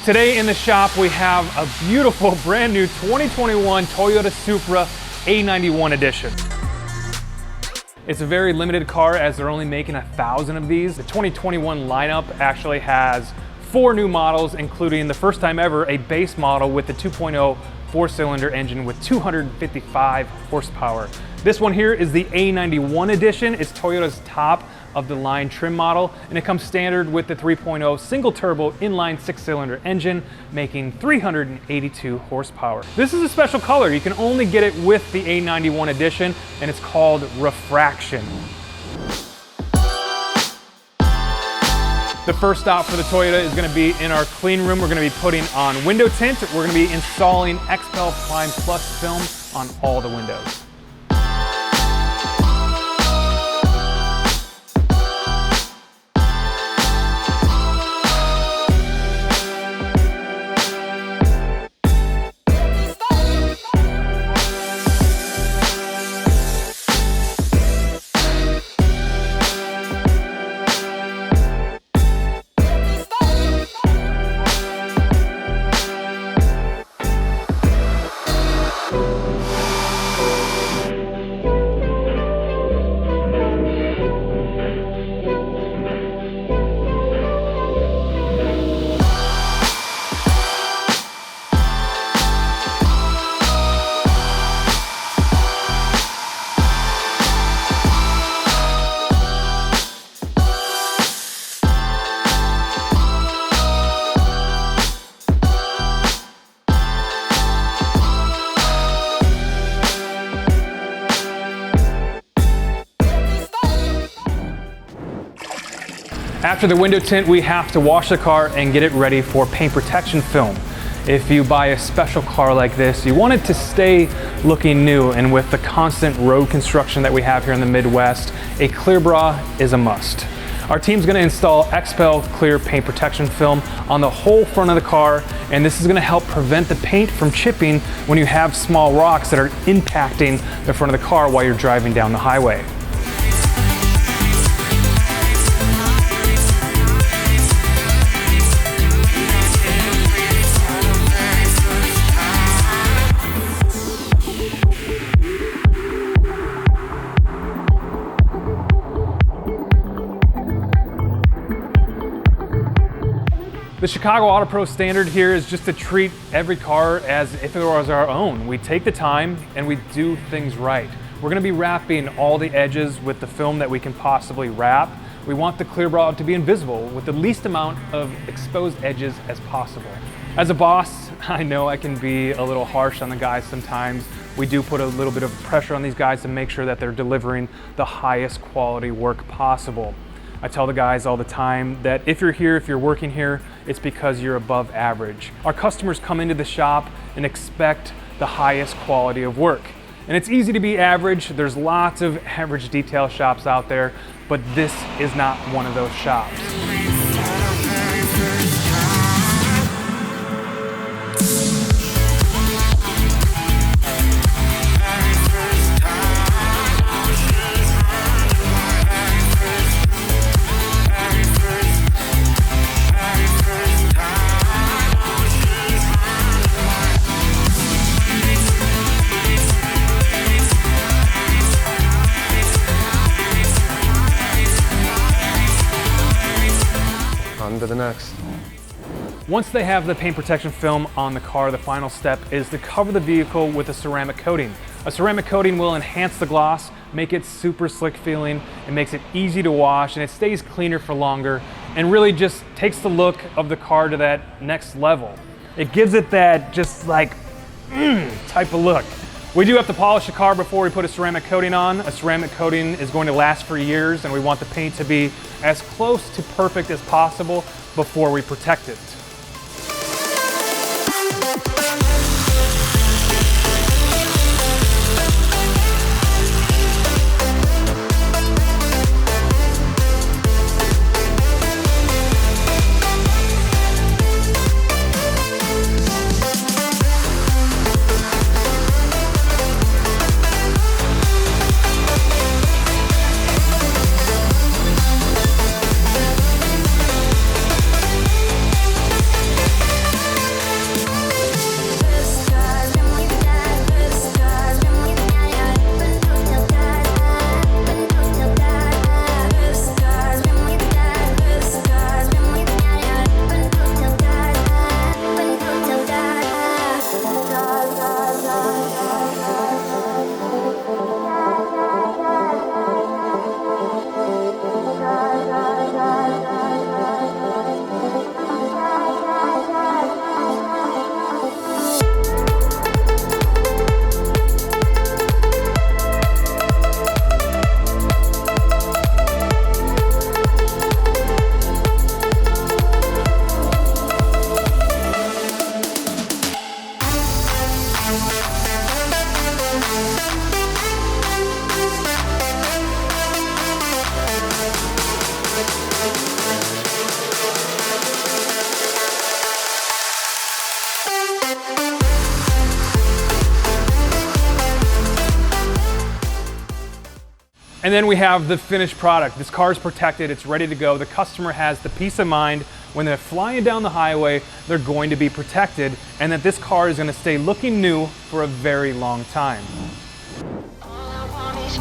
Today in the shop we have a beautiful brand new 2021 Toyota Supra A91 edition. It's a very limited car as they're only making 1,000 of these. The 2021 lineup actually has 4 new models, including the first time ever a base model with the 2.0 4-cylinder engine with 255 horsepower. This one here is the A91 edition. It's Toyota's top of the line trim model, and it comes standard with the 3.0 single turbo inline 6-cylinder engine, making 382 horsepower. This is a special color. You can only get it with the A91 edition, and it's called Refraction. The first stop for the Toyota is going to be in our clean room. We're going to be putting on window tint. We're going to be installing XPEL Prime Plus film on all the windows. After the window tint, we have to wash the car and get it ready for paint protection film. If you buy a special car like this, you want it to stay looking new, and with the constant road construction that we have here in the Midwest, a clear bra is a must. Our team's going to install XPEL clear paint protection film on the whole front of the car, and this is going to help prevent the paint from chipping when you have small rocks that are impacting the front of the car while you're driving down the highway. The Chicago Auto Pro standard here is just to treat every car as if it was our own. We take the time and we do things right. We're going to be wrapping all the edges with the film that we can possibly wrap. We want the clear bra to be invisible with the least amount of exposed edges as possible. As a boss, I know I can be a little harsh on the guys sometimes. We do put a little bit of pressure on these guys to make sure that they're delivering the highest quality work possible. I tell the guys all the time that if you're here, if you're working here, it's because you're above average. Our customers come into the shop and expect the highest quality of work. And it's easy to be average. There's lots of average detail shops out there, but this is not one of those shops. To the next. Once they have the paint protection film on the car, the final step is to cover the vehicle with a ceramic coating. A ceramic coating will enhance the gloss, make it super slick feeling, it makes it easy to wash, and it stays cleaner for longer, and really just takes the look of the car to that next level. It gives it that just like type of look. We do have to polish the car before we put a ceramic coating on. A ceramic coating is going to last for years, and we want the paint to be as close to perfect as possible before we protect it. And then we have the finished product. This car is protected, it's ready to go. The customer has the peace of mind when they're flying down the highway, they're going to be protected, and that this car is going to stay looking new for a very long time. All I want is